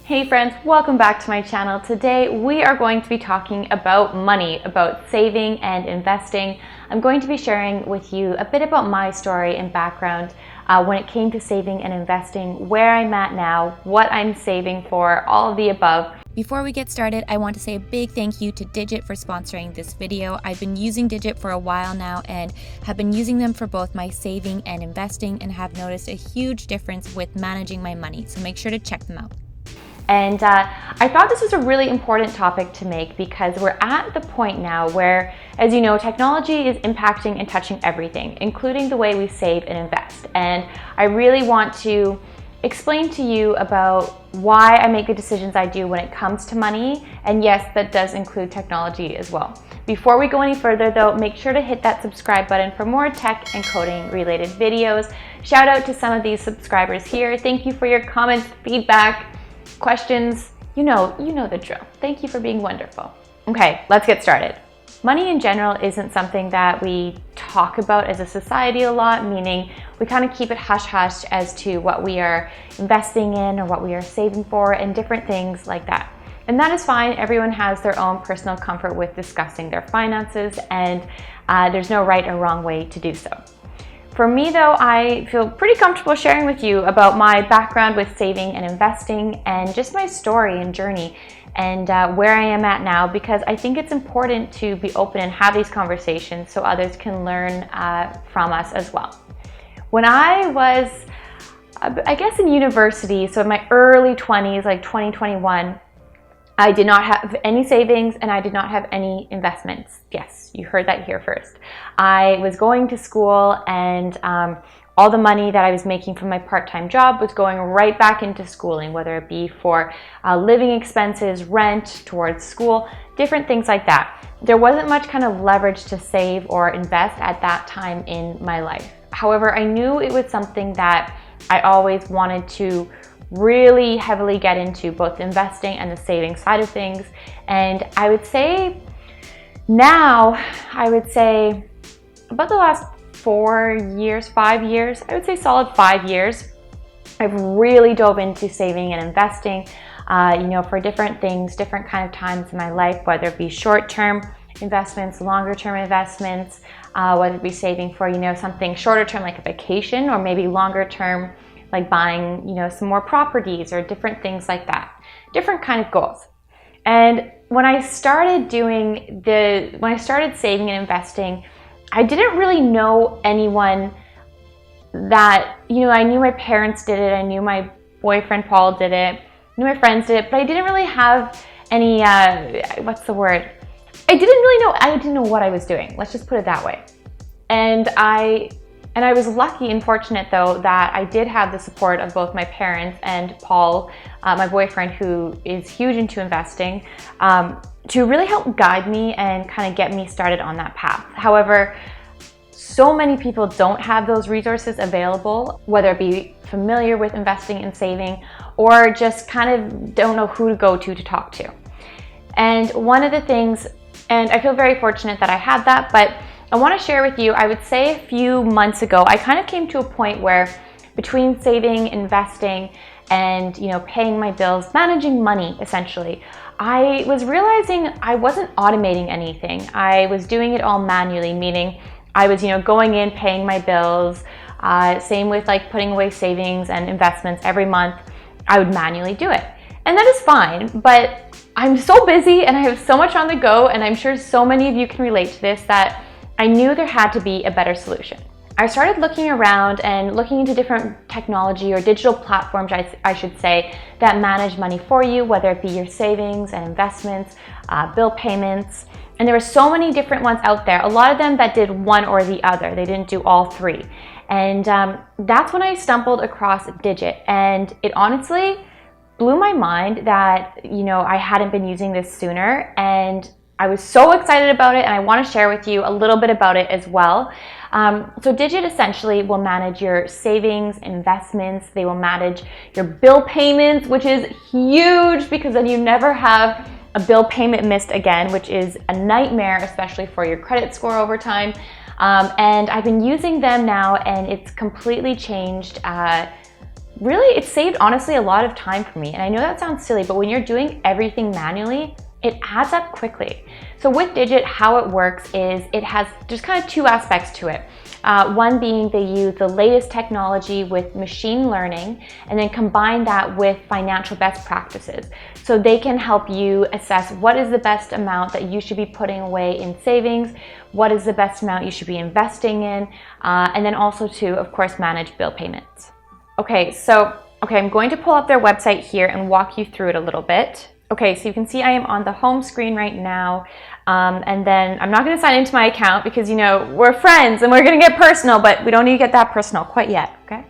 Hey friends, welcome back to my channel. Today we are going to be talking about money, about saving and investing. I'm going to be sharing with you a bit about my story and background when it came to saving and investing, where I'm at now, what I'm saving for, all of the above. Before we get started, I want to say a big thank you to Digit for sponsoring this video. I've been using Digit for a while now and have been using them for both my saving and investing and have noticed a huge difference with managing my money, so make sure to check them out. And I thought this was a really important topic to make because we're at the point now where, as you know, technology is impacting and touching everything, including the way we save and invest. And I really want to explain to you about why I make the decisions I do when it comes to money. And yes, that does include technology as well. Before we go any further though, make sure to hit that subscribe button for more tech and coding related videos. Shout out to some of these subscribers here. Thank you for your comments, feedback, questions. You know the drill. Thank you for being wonderful. Okay, let's get started. Money in general isn't something that we talk about as a society a lot, meaning we kind of keep it hush-hush as to what we are investing in or what we are saving for and different things like that. And that is fine. Everyone has their own personal comfort with discussing their finances, and there's no right or wrong way to do so. For me though, I feel pretty comfortable sharing with you about my background with saving and investing and just my story and journey and where I am at now, because I think it's important to be open and have these conversations so others can learn from us as well. When I was, I guess in university, so in my early 20s, like 2021, I did not have any savings and I did not have any investments. Yes, you heard that here first. I was going to school and all the money that I was making from my part-time job was going right back into schooling, whether it be for living expenses, rent, towards school, different things like that. There wasn't much kind of leverage to save or invest at that time in my life. However, I knew it was something that I always wanted to really heavily get into, both investing and the saving side of things. And I would say now, about the last 5 years, I would say solid 5 years, I've really dove into saving and investing, for different things, different kind of times in my life, whether it be short-term investments, longer-term investments, whether it be saving for, something shorter-term like a vacation, or maybe longer-term like buying, some more properties or different things like that, different kind of goals. And when I started saving and investing, I didn't really know anyone that, I knew my parents did it, I knew my boyfriend Paul did it, I knew my friends did it, but I didn't really have any, I didn't know what I was doing. Let's just put it that way. And I was lucky and fortunate though that I did have the support of both my parents and Paul, my boyfriend, who is huge into investing, to really help guide me and kind of get me started on that path. However, so many people don't have those resources available, whether it be familiar with investing and saving or just kind of don't know who to go to talk to. And one of the things, and I feel very fortunate that I had that, but I want to share with you, I would say a few months ago, I kind of came to a point where between saving, investing, and paying my bills, managing money essentially, I was realizing I wasn't automating anything. I was doing it all manually, meaning I was going in, paying my bills, same with like putting away savings and investments every month. I would manually do it. And that is fine, but I'm so busy and I have so much on the go, and I'm sure so many of you can relate to this, that I knew there had to be a better solution. I started looking around and looking into different technology or digital platforms, I should say, that manage money for you, whether it be your savings and investments, bill payments. And there were so many different ones out there, a lot of them that did one or the other. They didn't do all three. And that's when I stumbled across Digit. And it honestly blew my mind that, I hadn't been using this sooner. And I was so excited about it, and I want to share with you a little bit about it as well. So Digit essentially will manage your savings, investments. They will manage your bill payments, which is huge because then you never have a bill payment missed again, which is a nightmare, especially for your credit score over time. And I've been using them now, and it's completely changed really, it saved honestly a lot of time for me. And I know that sounds silly, but when you're doing everything manually, it adds up quickly. So with Digit, how it works is it has just kind of two aspects to it. One being they use the latest technology with machine learning and then combine that with financial best practices. So they can help you assess what is the best amount that you should be putting away in savings, what is the best amount you should be investing in, and then also to, of course, manage bill payments. Okay, I'm going to pull up their website here and walk you through it a little bit. Okay, so you can see I am on the home screen right now, and then I'm not going to sign into my account because, you know, we're friends and we're going to get personal, but we don't need to get that personal quite yet, okay?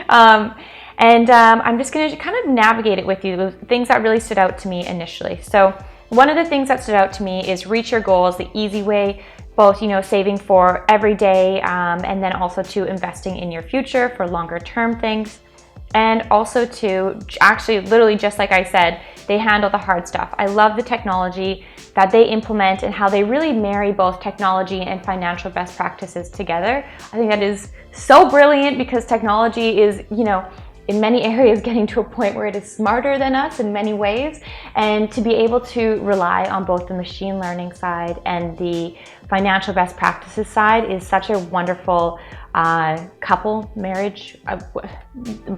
I'm just going to kind of navigate it with you, the things that really stood out to me initially. So one of the things that stood out to me is reach your goals the easy way, both, you know, saving for every day and then also to investing in your future for longer term things. And also to actually, literally, just like I said, they handle the hard stuff. I love the technology that they implement and how they really marry both technology and financial best practices together. I think that is so brilliant because technology is, you know, in many areas getting to a point where it is smarter than us in many ways. And to be able to rely on both the machine learning side and the financial best practices side is such a wonderful couple marriage,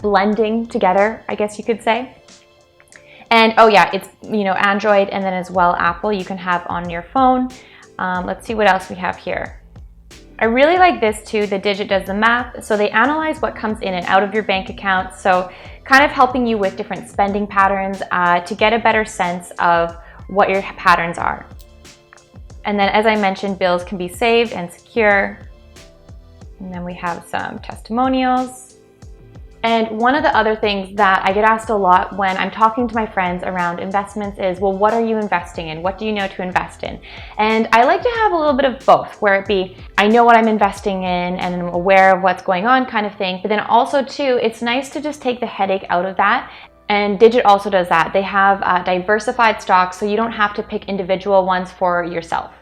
blending together, I guess you could say. And oh yeah, it's, you know, Android and then as well Apple you can have on your phone. Let's see what else we have here. I really like this too. The Digit does the math, so they analyze what comes in and out of your bank account, so kind of helping you with different spending patterns to get a better sense of what your patterns are. And then, as I mentioned, bills can be saved and secure. And then we have some testimonials. And one of the other things that I get asked a lot when I'm talking to my friends around investments is, well, what are you investing in? What do you know to invest in? And I like to have a little bit of both, where it be, I know what I'm investing in and I'm aware of what's going on kind of thing. But then also too, it's nice to just take the headache out of that. And Digit also does that. They have diversified stocks, so you don't have to pick individual ones for yourself.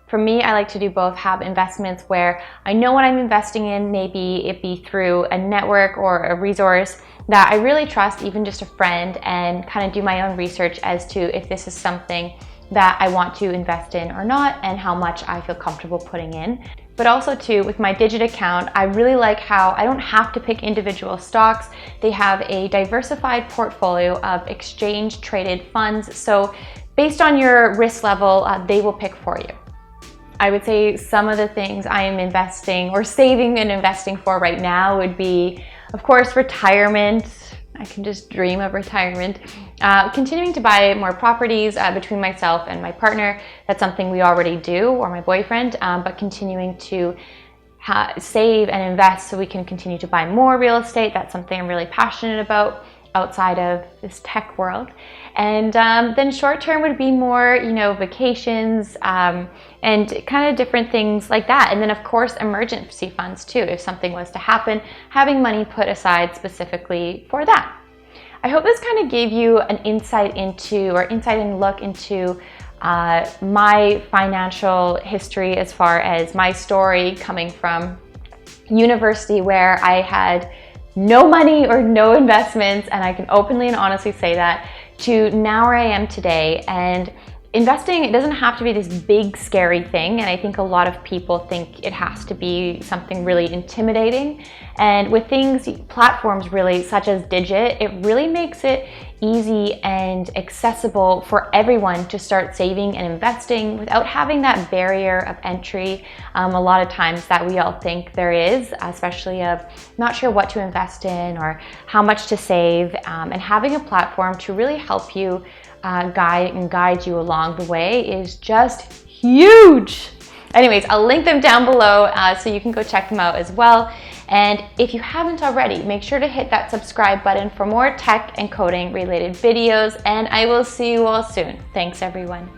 For me, I like to do both, have investments where I know what I'm investing in, maybe it be through a network or a resource that I really trust, even just a friend, and kind of do my own research as to if this is something that I want to invest in or not and how much I feel comfortable putting in. But also too, with my Digit account, I really like how I don't have to pick individual stocks. They have a diversified portfolio of exchange traded funds. So based on your risk level, they will pick for you. I would say some of the things I am investing or saving and investing for right now would be, of course, retirement. I can just dream of retirement. Continuing to buy more properties between myself and my partner. That's something we already do, or my boyfriend, but continuing to save and invest so we can continue to buy more real estate. That's something I'm really passionate about outside of this tech world. And then short term would be more, you know, vacations and kind of different things like that. And then of course, emergency funds too. If something was to happen, having money put aside specifically for that. I hope this kind of gave you an insight and look into my financial history, as far as my story coming from university, where I had no money or no investments, and I can openly and honestly say that, to now where I am today. And investing, it doesn't have to be this big scary thing, and I think a lot of people think it has to be something really intimidating. And with things, platforms really such as Digit, it really makes it easy and accessible for everyone to start saving and investing without having that barrier of entry a lot of times that we all think there is, especially of not sure what to invest in or how much to save, and having a platform to really help you guide you along the way is just huge. Anyways, I'll link them down below so you can go check them out as well. And if you haven't already, make sure to hit that subscribe button for more tech and coding related videos, and I will see you all soon. Thanks everyone.